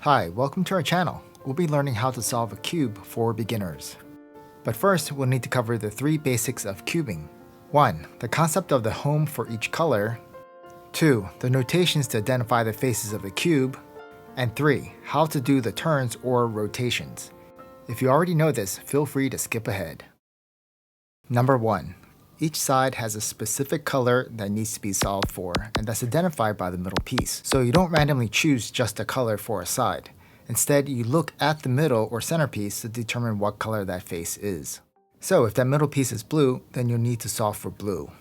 Hi, welcome to our channel. We'll be learning how to solve a cube for beginners. But first, we'll need to cover the three basics of cubing. 1. The concept of the home for each color. 2. The notations to identify the faces of the cube. And 3. How to do the turns or rotations. If you already know this, feel free to skip ahead. Number 1. Each side has a specific color that needs to be solved for, and that's identified by the middle piece. So you don't randomly choose just a color for a side. Instead, you look at the middle or centerpiece to determine what color that face is. So if that middle piece is blue, then you'll need to solve for blue.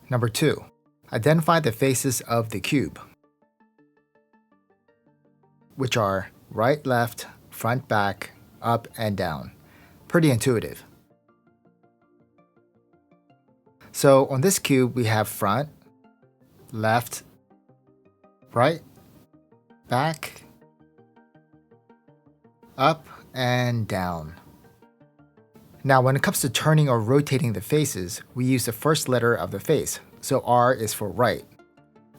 Number 2. Identify the faces of the cube, which are right, left, front, back, up, and down. Pretty intuitive. So on this cube, we have front, left, right, back, up, and down. Now, when it comes to turning or rotating the faces, we use the first letter of the face. So R is for right,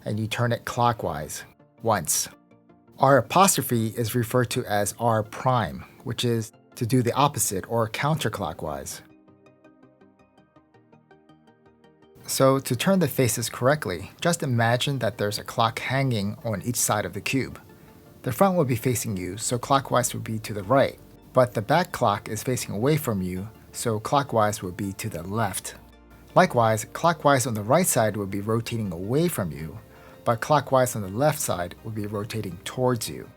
and you turn it clockwise once. R apostrophe is referred to as R prime, which is to do the opposite or counterclockwise. So to turn the faces correctly, just imagine that there's a clock hanging on each side of the cube. The front will be facing you, so clockwise would be to the right, but the back clock is facing away from you, so clockwise would be to the left. Likewise, clockwise on the right side would be rotating away from you, but clockwise on the left side would be rotating towards you.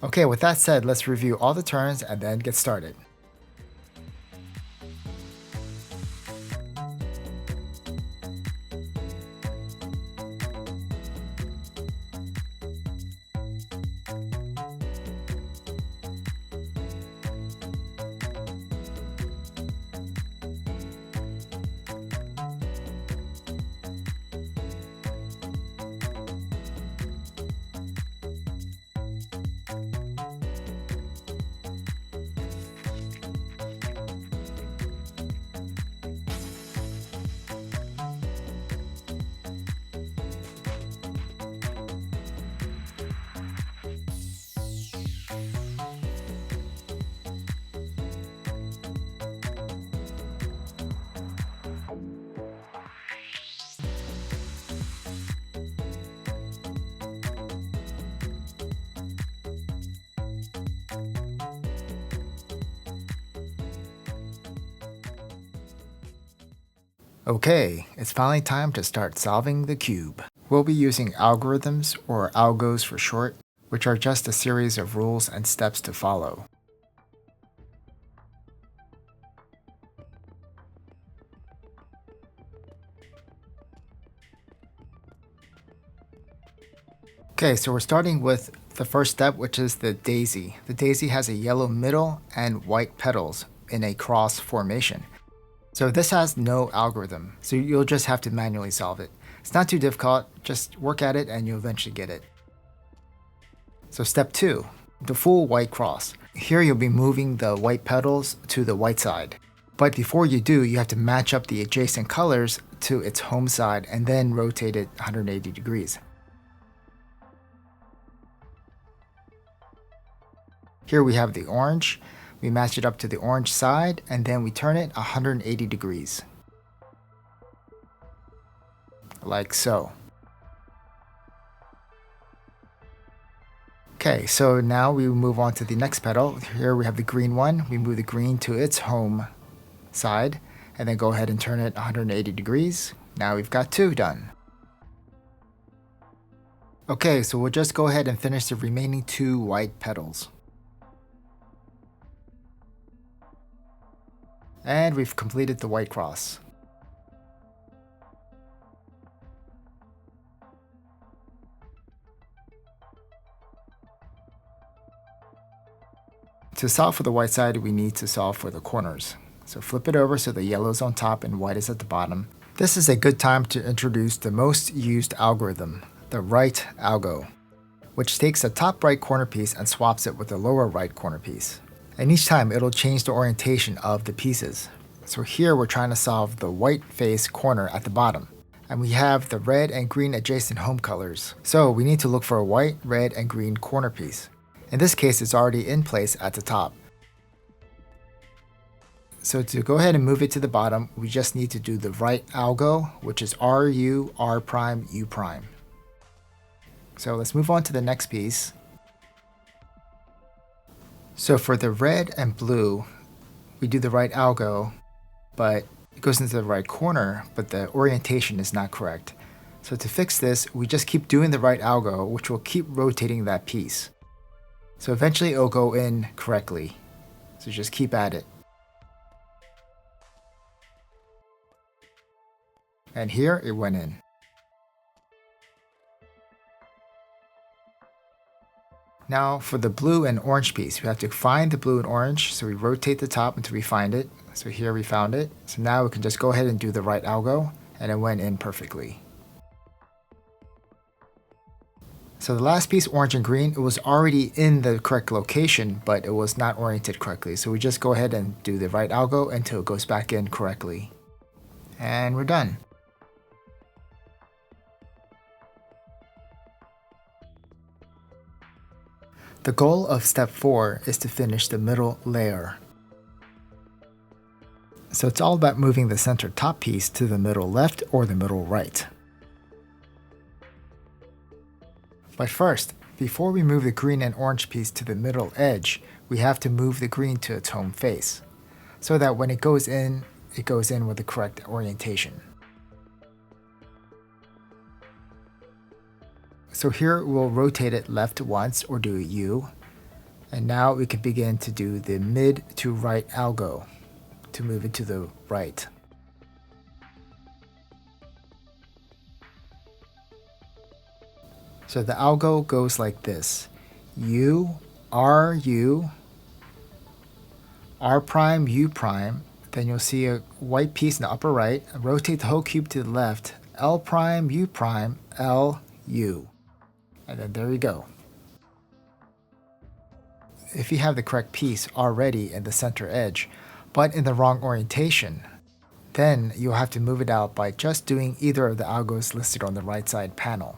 Okay, with that said, let's review all the turns and then get started. Okay, it's finally time to start solving the cube. We'll be using algorithms, or algos for short, which are just a series of rules and steps to follow. Okay, so we're starting with the first step, which is the daisy. The daisy has a yellow middle and white petals in a cross formation. So this has no algorithm, so you'll just have to manually solve it. It's not too difficult, just work at it and you'll eventually get it. So step 2, the full white cross. Here you'll be moving the white petals to the white side. But before you do, you have to match up the adjacent colors to its home side and then rotate it 180 degrees. Here we have the orange. We match it up to the orange side, and then we turn it 180 degrees. Like so. Okay, so now we move on to the next petal. Here we have the green one. We move the green to its home side, and then go ahead and turn it 180 degrees. Now we've got 2 done. Okay, so we'll just go ahead and finish the remaining 2 white petals. And we've completed the white cross. To solve for the white side, we need to solve for the corners. So flip it over so the yellow is on top and white is at the bottom. This is a good time to introduce the most used algorithm, the right algo, which takes the top right corner piece and swaps it with the lower right corner piece. And each time it'll change the orientation of the pieces. So here we're trying to solve the white face corner at the bottom. And we have the red and green adjacent home colors. So we need to look for a white, red, and green corner piece. In this case, it's already in place at the top. So to go ahead and move it to the bottom, we just need to do the right algo, which is RU, R prime, U prime. So let's move on to the next piece. So for the red and blue, we do the right algo, but it goes into the right corner, but the orientation is not correct. So to fix this, we just keep doing the right algo, which will keep rotating that piece. So eventually it'll go in correctly. So just keep at it. And here it went in. Now for the blue and orange piece, we have to find the blue and orange. So we rotate the top until we find it. So here we found it. So now we can just go ahead and do the right algo, and it went in perfectly. So the last piece, orange and green, it was already in the correct location, but it was not oriented correctly. So we just go ahead and do the right algo until it goes back in correctly. And we're done. The goal of step 4 is to finish the middle layer. So it's all about moving the center top piece to the middle left or the middle right. But first, before we move the green and orange piece to the middle edge, we have to move the green to its home face, so that when it goes in with the correct orientation. So here we'll rotate it left once or do a U, and now we can begin to do the mid to right algo to move it to the right. So the algo goes like this: U, R prime, U prime, then you'll see a white piece in the upper right, rotate the whole cube to the left, L prime, U prime, L, U. And then there you go. If you have the correct piece already in the center edge, but in the wrong orientation, then you'll have to move it out by just doing either of the algos listed on the right side panel.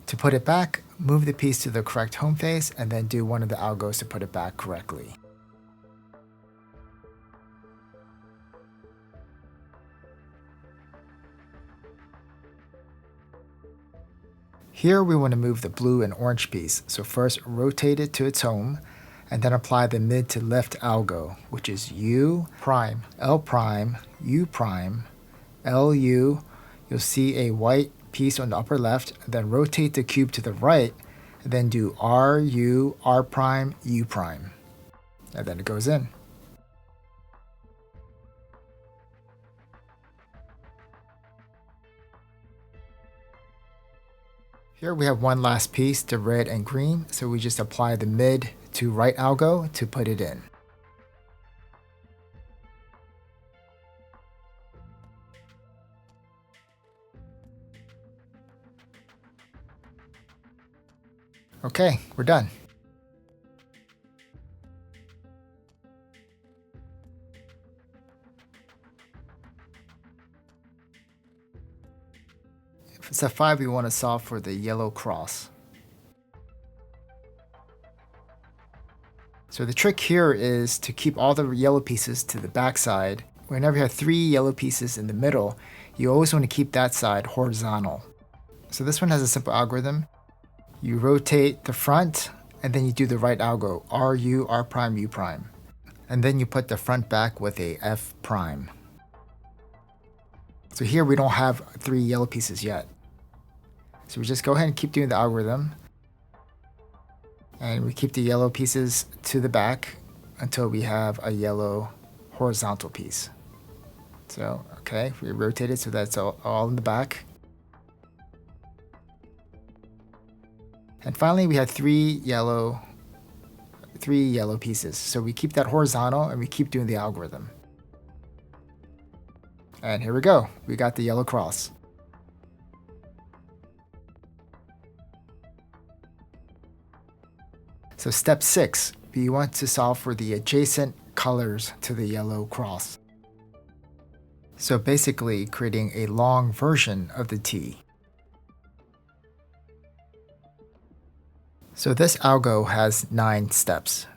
To put it back, move the piece to the correct home face and then do one of the algos to put it back correctly. Here we want to move the blue and orange piece, so first rotate it to its home, and then apply the mid to left algo, which is U prime, L prime, U prime, LU. You'll see a white piece on the upper left, then rotate the cube to the right, and then do RU, R prime, U prime. And then it goes in. Here we have one last piece, the red and green, so we just apply the mid to right algo to put it in. Okay, we're done. For step 5, we want to solve for the yellow cross. So the trick here is to keep all the yellow pieces to the back side. Whenever you have 3 yellow pieces in the middle, you always want to keep that side horizontal. So this one has a simple algorithm. You rotate the front, and then you do the right algo, RU, R prime, U prime. And then you put the front back with a F prime. So here we don't have 3 yellow pieces yet. So we just go ahead and keep doing the algorithm. And we keep the yellow pieces to the back until we have a yellow horizontal piece. So, okay, we rotate it so that's all in the back. And finally, we have 3 yellow pieces. So we keep that horizontal and we keep doing the algorithm. And here we go. We got the yellow cross. So step 6, we want to solve for the adjacent colors to the yellow cross. So basically creating a long version of the T. So this algo has 9 steps.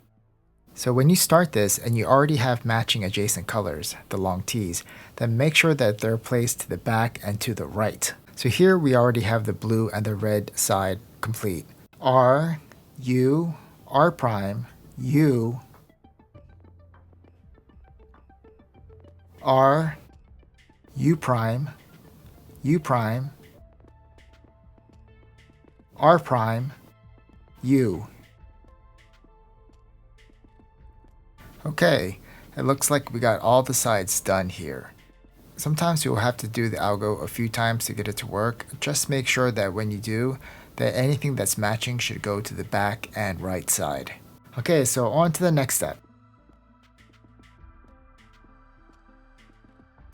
So when you start this and you already have matching adjacent colors, the long T's, then make sure that they're placed to the back and to the right. So here we already have the blue and the red side complete. R, U, R prime, U, R, U prime, U prime, R prime, U. Okay, it looks like we got all the sides done here. Sometimes you'll have to do the algo a few times to get it to work. Just make sure that when you do, that anything that's matching should go to the back and right side. Okay, so on to the next step.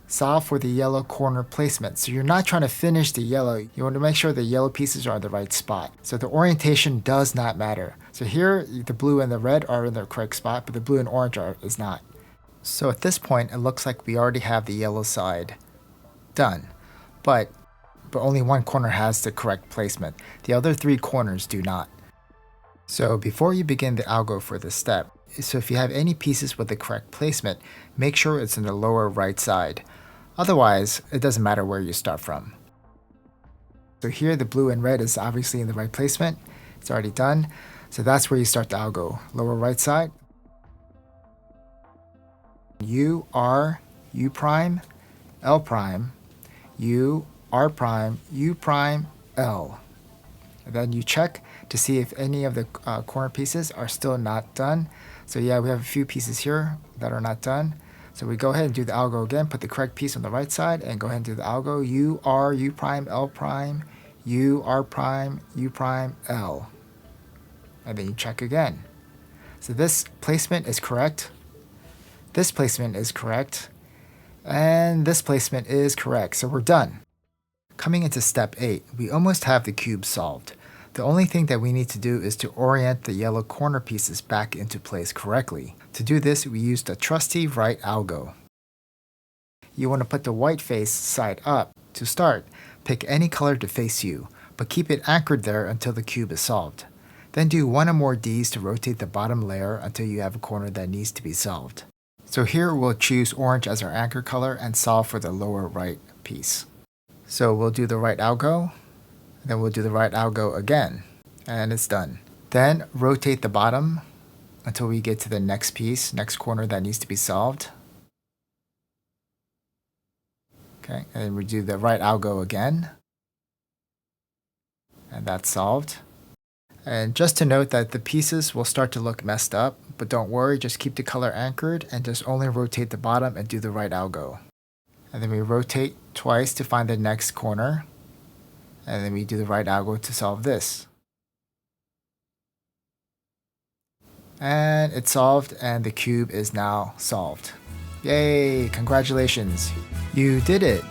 Solve for the yellow corner placement. So you're not trying to finish the yellow. You want to make sure the yellow pieces are in the right spot. So the orientation does not matter. So here, the blue and the red are in the correct spot, but the blue and orange is not. So at this point, it looks like we already have the yellow side done. But only one corner has the correct placement. The other 3 corners do not. So before you begin the algo for this step, so if you have any pieces with the correct placement, make sure it's in the lower right side. Otherwise, it doesn't matter where you start from. So here the blue and red is obviously in the right placement. It's already done. So that's where you start the algo. Lower right side. U, R, U prime, L prime, U, R prime, U prime, L. And then you check to see if any of the corner pieces are still not done. So yeah, we have a few pieces here that are not done. So we go ahead and do the algo again, put the correct piece on the right side, and go ahead and do the algo. U, R, U prime, L prime, U, R prime, U prime, L. And then you check again. So this placement is correct. This placement is correct. And this placement is correct. So we're done. Coming into step 8, we almost have the cube solved. The only thing that we need to do is to orient the yellow corner pieces back into place correctly. To do this, we use the trusty right algo. You want to put the white face side up. To start, pick any color to face you, but keep it anchored there until the cube is solved. Then do 1 or more Ds to rotate the bottom layer until you have a corner that needs to be solved. So here we'll choose orange as our anchor color and solve for the lower right piece. So we'll do the right algo, then we'll do the right algo again, and it's done. Then rotate the bottom until we get to the next piece, next corner that needs to be solved. Okay, and then we do the right algo again, and that's solved. And just to note that the pieces will start to look messed up, but don't worry, just keep the color anchored and just only rotate the bottom and do the right algo. And then we rotate twice to find the next corner. And then we do the right algo to solve this. And it's solved, and the cube is now solved. Yay! Congratulations! You did it!